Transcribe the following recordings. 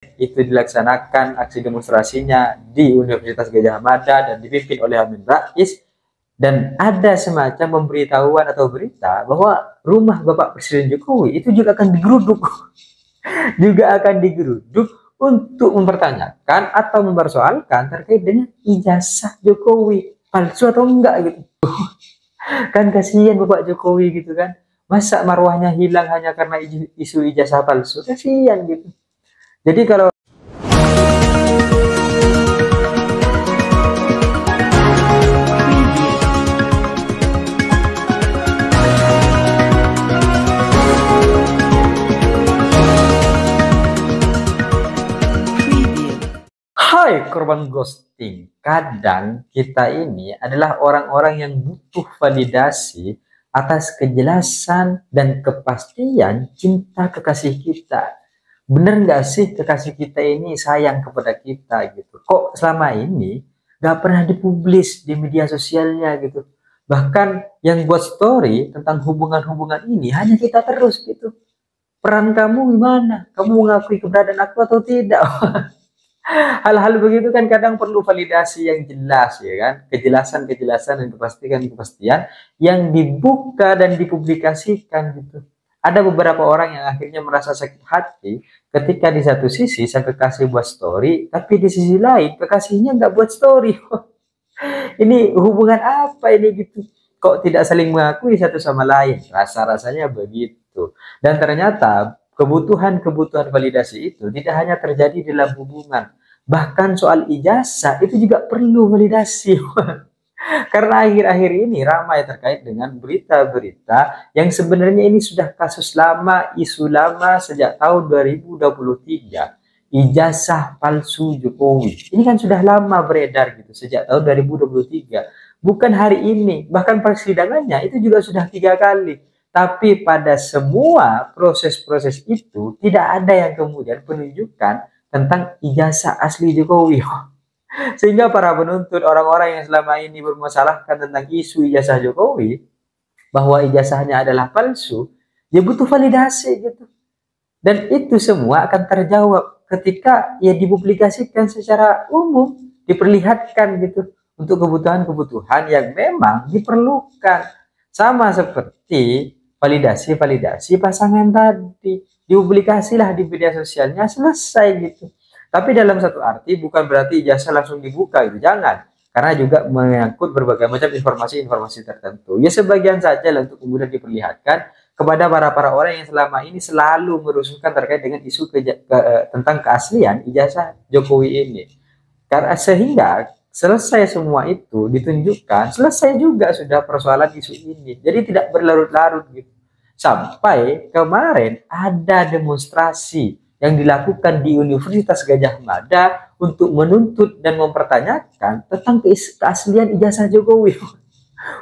itu dilaksanakan aksi demonstrasinya di Universitas Gadjah Mada dan dipimpin oleh Amin Rais, dan ada semacam pemberitahuan atau berita bahwa rumah Bapak Presiden Jokowi itu juga akan digeruduk juga akan digeruduk untuk mempertanyakan atau mempersoalkan terkait dengan ijazah Jokowi palsu atau enggak gitu. Kan kasihan Bapak Jokowi gitu kan, masa marwahnya hilang hanya karena isu ijazah palsu, kasihan gitu. Jadi kalau hai korban ghosting, kadang kita ini adalah orang-orang yang butuh validasi atas kejelasan dan kepastian cinta kekasih kita. Bener nggak sih kekasih kita ini sayang kepada kita gitu? Kok selama ini nggak pernah dipublis di media sosialnya gitu? Bahkan yang buat story tentang hubungan-hubungan ini hanya kita terus gitu. Peran kamu gimana? Kamu mengakui keberadaan aku atau tidak? Hal-hal begitu kan kadang perlu validasi yang jelas ya kan, kejelasan-kejelasan dan kepastian-kepastian yang dibuka dan dipublikasikan gitu. Ada beberapa orang yang akhirnya merasa sakit hati ketika di satu sisi sang kekasih buat story, tapi di sisi lain kekasihnya nggak buat story. Ini hubungan apa ini gitu? Kok tidak saling mengakui satu sama lain? Rasa-rasanya begitu. Dan ternyata kebutuhan-kebutuhan validasi itu tidak hanya terjadi dalam hubungan. Bahkan soal ijazah itu juga perlu validasi. Karena akhir-akhir ini ramai terkait dengan berita-berita yang sebenarnya ini sudah kasus lama, isu lama sejak tahun 2023. Ijazah palsu Jokowi. Ini kan sudah lama beredar gitu, sejak tahun 2023. Bukan hari ini, bahkan persidangannya itu juga sudah 3 kali. Tapi pada semua proses-proses itu tidak ada yang kemudian menunjukkan tentang ijazah asli Jokowi. Sehingga para penuntut, orang-orang yang selama ini bermasalahkan tentang isu ijazah Jokowi, bahwa ijazahnya adalah palsu, ya butuh validasi gitu. Dan itu semua akan terjawab ketika ya dipublikasikan secara umum, diperlihatkan gitu, untuk kebutuhan-kebutuhan yang memang diperlukan. Sama seperti validasi-validasi pasangan tadi, dipublikasilah di media sosialnya, selesai gitu. Tapi dalam satu arti bukan berarti ijazah langsung dibuka gitu, jangan. Karena juga menyangkut berbagai macam informasi-informasi tertentu. Ya sebagian saja lah untuk kemudian diperlihatkan kepada para orang yang selama ini selalu merusuhkan terkait dengan isu tentang keaslian ijazah Jokowi ini. Karena sehingga selesai semua itu ditunjukkan, selesai juga sudah persoalan isu ini. Jadi tidak berlarut-larut gitu. Sampai kemarin ada demonstrasi yang dilakukan di Universitas Gadjah Mada untuk menuntut dan mempertanyakan tentang keaslian ijazah Jokowi.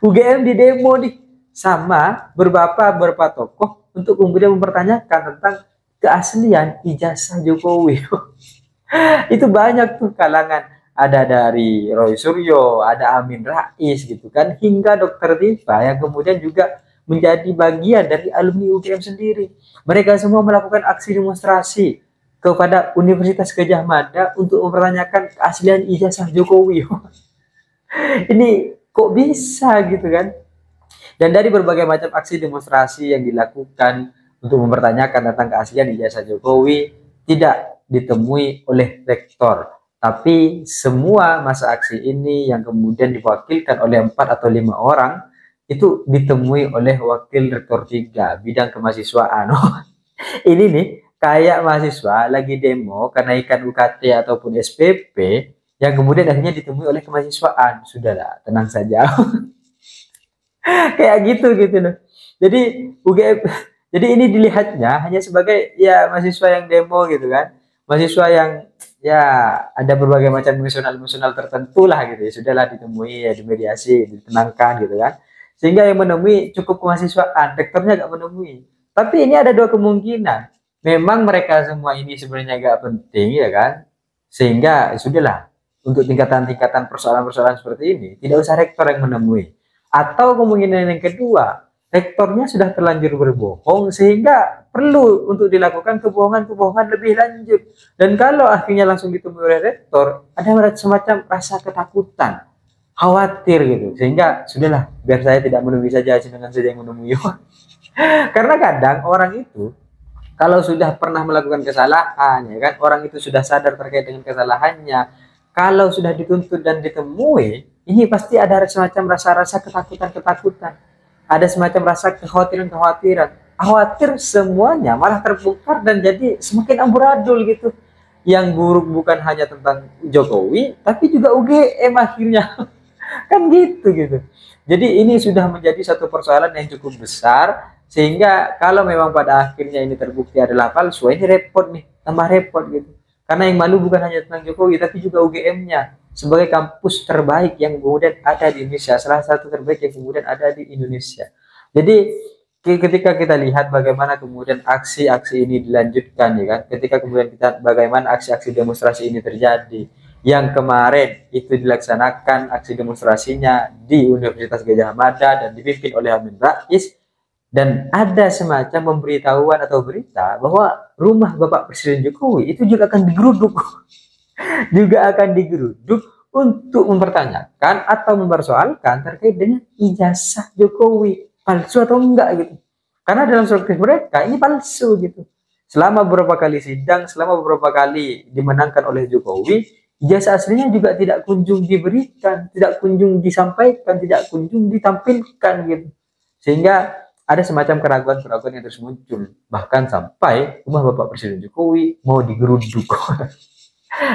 UGM di demo nih sama beberapa tokoh untuk kemudian mempertanyakan tentang keaslian ijazah Jokowi. Itu banyak tuh kalangan, ada dari Roy Suryo, ada Amin Rais gitu kan, hingga Dokter Tifa yang kemudian juga menjadi bagian dari alumni UGM sendiri. Mereka semua melakukan aksi demonstrasi kepada Universitas Gadjah Mada untuk mempertanyakan keaslian ijazah Jokowi. Ini kok bisa gitu kan? Dan dari berbagai macam aksi demonstrasi yang dilakukan untuk mempertanyakan tentang keaslian ijazah Jokowi tidak ditemui oleh rektor. Tapi semua masa aksi ini yang kemudian diwakilkan oleh 4 atau 5 orang itu ditemui oleh wakil rektor 3 bidang kemahasiswaan. Ini nih kayak mahasiswa lagi demo kenaikan UKT ataupun SPP yang kemudian akhirnya ditemui oleh kemahasiswaan. Sudahlah, tenang saja. Kayak gitu loh. Jadi UGM, jadi ini dilihatnya hanya sebagai ya mahasiswa yang demo gitu kan. Mahasiswa yang ya ada berbagai macam emosional tertentu lah gitu ya. Sudahlah ditemui ya, dimediasi, ditenangkan gitu kan. Sehingga yang menemui cukup kemahasiswaan, rektornya gak menemui. Tapi ini ada 2 kemungkinan. Memang mereka semua ini sebenarnya gak penting ya kan. Sehingga sudahlah, untuk tingkatan-tingkatan persoalan-persoalan seperti ini tidak usah rektor yang menemui. Atau kemungkinan yang kedua, rektornya sudah terlanjur berbohong sehingga perlu untuk dilakukan kebohongan-kebohongan lebih lanjut. Dan kalau akhirnya langsung ditemui oleh rektor, ada semacam rasa ketakutan, khawatir gitu, sehingga sudahlah, biar saya tidak menemui saja, dengan saja yang menemui. Karena kadang orang itu kalau sudah pernah melakukan kesalahan, ya kan, orang itu sudah sadar terkait dengan kesalahannya, kalau sudah dituntut dan ditemui, ini pasti ada semacam rasa-rasa ketakutan-ketakutan, ada semacam rasa kekhawatiran-kekhawatiran, khawatir semuanya malah terbongkar dan jadi semakin amburadul gitu. Yang buruk bukan hanya tentang Jokowi, tapi juga UGM akhirnya. Kan gitu. Jadi ini sudah menjadi satu persoalan yang cukup besar, sehingga kalau memang pada akhirnya ini terbukti adalah palsu, ini repot nih, tambah repot gitu. Karena yang malu bukan hanya tentang Jokowi, tapi juga UGM-nya sebagai kampus terbaik yang kemudian ada di Indonesia, salah satu terbaik yang kemudian ada di Indonesia. Jadi ketika kita lihat bagaimana kemudian aksi-aksi ini dilanjutkan, ya kan, ketika kemudian kita bagaimana aksi-aksi demonstrasi ini terjadi, yang kemarin itu dilaksanakan aksi demonstrasinya di Universitas Gadjah Mada dan dipimpin oleh Amin Rais, dan ada semacam pemberitahuan atau berita bahwa rumah Bapak Presiden Jokowi itu juga akan digeruduk, juga akan digeruduk untuk mempertanyakan atau mempersoalkan terkait dengan ijazah Jokowi palsu atau enggak gitu. Karena dalam surat mereka ini palsu gitu. Selama beberapa kali sidang, selama beberapa kali dimenangkan oleh Jokowi, ijazah aslinya juga tidak kunjung diberikan, tidak kunjung disampaikan, tidak kunjung ditampilkan gitu. Sehingga ada semacam keraguan-keraguan yang terus muncul. Bahkan sampai rumah Bapak Presiden Jokowi mau digeruduk.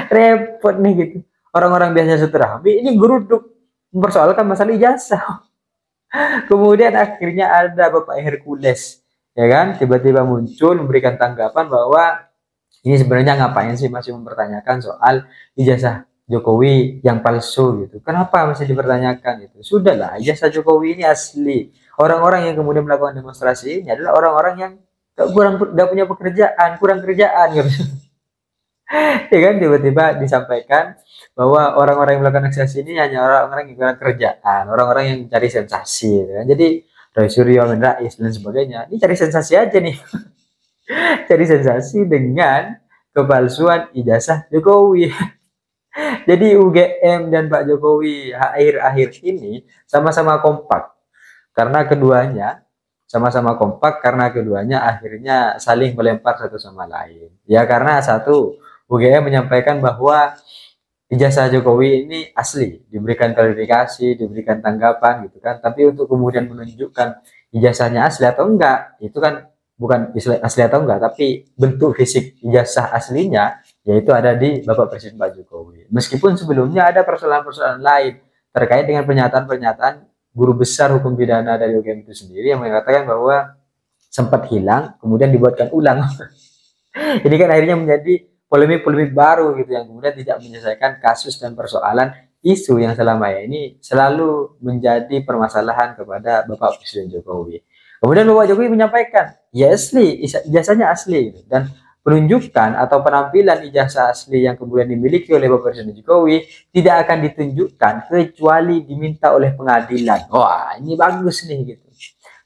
Repot nih gitu. Orang-orang biasanya silaturahmi, ini geruduk mempersoalkan masalah ijazah. Kemudian akhirnya ada Bapak Hercules, ya kan, tiba-tiba muncul memberikan tanggapan bahwa ini sebenarnya ngapain sih masih mempertanyakan soal ijazah Jokowi yang palsu gitu. Kenapa masih dipertanyakan gitu? Sudahlah, ijazah Jokowi ini asli. Orang-orang yang kemudian melakukan demonstrasi ini adalah orang-orang yang gak punya pekerjaan, kurang kerjaan gitu. Ya kan, tiba-tiba disampaikan bahwa orang-orang yang melakukan aksi ini hanya orang-orang yang kurang kerjaan, orang-orang yang cari sensasi gitu kan. Jadi Roy Suryo, Amin Rais dan sebagainya, ini cari sensasi aja nih. Cari sensasi dengan kepalsuan ijazah Jokowi. Jadi UGM dan Pak Jokowi akhir-akhir ini sama-sama kompak karena keduanya akhirnya saling melempar satu sama lain. Ya karena satu, UGM menyampaikan bahwa ijazah Jokowi ini asli, diberikan klarifikasi, diberikan tanggapan gitu kan. Tapi untuk kemudian menunjukkan ijazahnya asli atau enggak, itu kan bukan asli atau enggak, tapi bentuk fisik ijazah aslinya yaitu ada di Bapak Presiden Pak Jokowi. Meskipun sebelumnya ada persoalan-persoalan lain terkait dengan pernyataan-pernyataan guru besar hukum pidana dari UGM itu sendiri yang mengatakan bahwa sempat hilang kemudian dibuatkan ulang. Ini kan akhirnya menjadi polemik-polemik baru gitu yang kemudian tidak menyelesaikan kasus dan persoalan isu yang selama ini selalu menjadi permasalahan kepada Bapak Presiden Jokowi. Kemudian Bapak Jokowi menyampaikan, ya asli, ijazahnya asli gitu. Dan penunjukan atau penampilan ijazah asli yang kemudian dimiliki oleh Bapak Presiden Jokowi tidak akan ditunjukkan kecuali diminta oleh pengadilan. Wah, ini bagus nih gitu.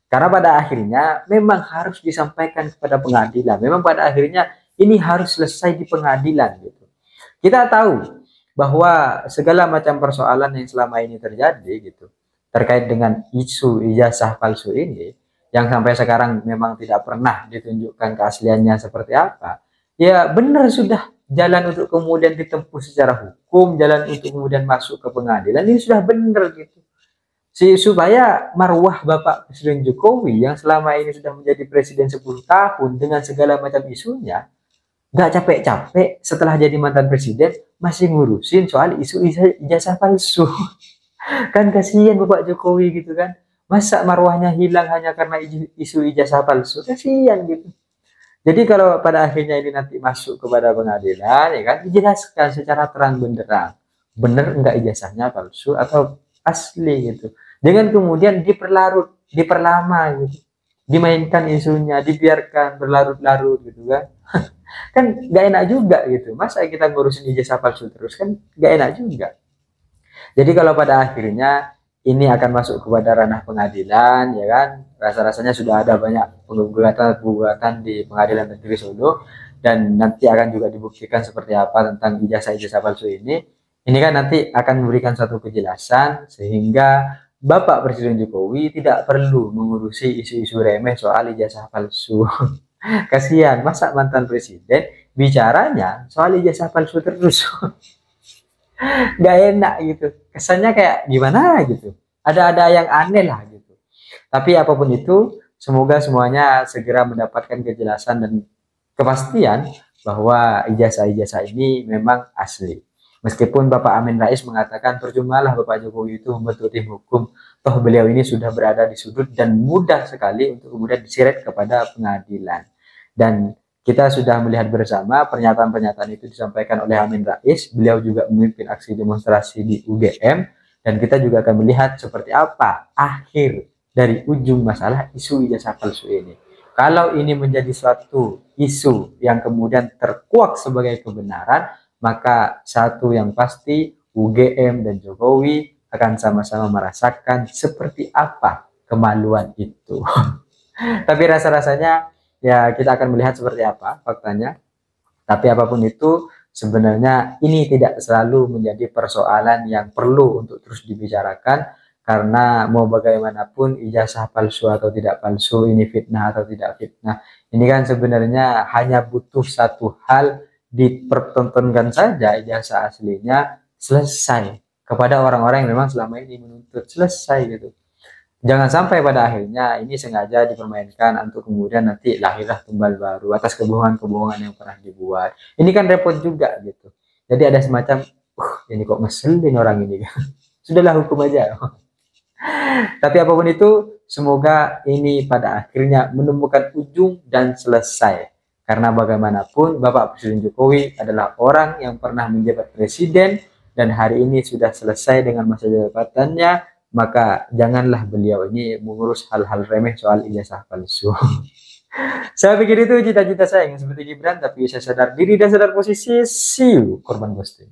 Karena pada akhirnya memang harus disampaikan kepada pengadilan. Memang pada akhirnya ini harus selesai di pengadilan gitu. Kita tahu bahwa segala macam persoalan yang selama ini terjadi gitu terkait dengan isu ijazah palsu ini yang sampai sekarang memang tidak pernah ditunjukkan keasliannya seperti apa, ya benar sudah jalan untuk kemudian ditempuh secara hukum, jalan untuk kemudian masuk ke pengadilan, ini sudah benar gitu. Supaya marwah Bapak Presiden Jokowi yang selama ini sudah menjadi presiden 10 tahun dengan segala macam isunya, nggak capek-capek setelah jadi mantan presiden masih ngurusin soal isu ijazah palsu. Kan kasihan Bapak Jokowi gitu kan. Masa marwahnya hilang hanya karena isu ijazah palsu? Kasihan gitu. Jadi kalau pada akhirnya ini nanti masuk kepada pengadilan, ya kan, dijelaskan secara terang benderang, benar enggak ijazahnya palsu atau asli gitu. Jangan kemudian diperlama gitu, dimainkan isunya, dibiarkan berlarut-larut gitu kan. Kan nggak enak juga gitu. Masa kita ngurusin ijazah palsu terus, kan nggak enak juga. Jadi kalau pada akhirnya ini akan masuk kepada ranah pengadilan, ya kan? Rasa-rasanya sudah ada banyak gugatan di Pengadilan Negeri Solo, dan nanti akan juga dibuktikan seperti apa tentang ijazah-ijazah palsu ini. Ini kan nanti akan memberikan suatu kejelasan sehingga Bapak Presiden Jokowi tidak perlu mengurusi isu-isu remeh soal ijazah palsu. Kasihan, masa mantan presiden bicaranya soal ijazah palsu terus. Nggak enak gitu. Kesannya kayak gimana gitu. Ada yang aneh lah gitu. Tapi apapun itu, semoga semuanya segera mendapatkan kejelasan dan kepastian bahwa ijazah-ijazah ini memang asli. Meskipun Bapak Amin Rais mengatakan percumalah Bapak Jokowi itu membentuk tim hukum, toh beliau ini sudah berada di sudut dan mudah sekali untuk kemudian diseret kepada pengadilan. Dan kita sudah melihat bersama pernyataan-pernyataan itu disampaikan oleh Amin Rais. Beliau juga memimpin aksi demonstrasi di UGM, dan kita juga akan melihat seperti apa akhir dari ujung masalah isu ijazah palsu ini. Kalau ini menjadi suatu isu yang kemudian terkuak sebagai kebenaran, maka satu yang pasti UGM dan Jokowi akan sama-sama merasakan seperti apa kemaluan itu. Tapi rasa-rasanya ya kita akan melihat seperti apa faktanya. Tapi apapun itu, sebenarnya ini tidak selalu menjadi persoalan yang perlu untuk terus dibicarakan, karena mau bagaimanapun ijazah palsu atau tidak palsu, ini fitnah atau tidak fitnah, ini kan sebenarnya hanya butuh satu hal, dipertontonkan saja ijazah aslinya, selesai. Kepada orang-orang yang memang selama ini menuntut, selesai gitu. Jangan sampai pada akhirnya ini sengaja dipermainkan untuk kemudian nanti lahirlah tumbal baru atas kebohongan-kebohongan yang pernah dibuat. Ini kan repot juga gitu. Jadi ada semacam, ini kok ngeselin orang ini. Sudahlah, hukum aja. Tapi apapun itu, semoga ini pada akhirnya menemukan ujung dan selesai. Karena bagaimanapun Bapak Presiden Jokowi adalah orang yang pernah menjabat presiden, dan hari ini sudah selesai dengan masa jabatannya, maka janganlah beliau ini mengurus hal-hal remeh soal ijazah palsu. Saya pikir itu cita-cita saya yang seperti Gibran, tapi saya sadar diri dan sadar posisi. See you, korban ghosting.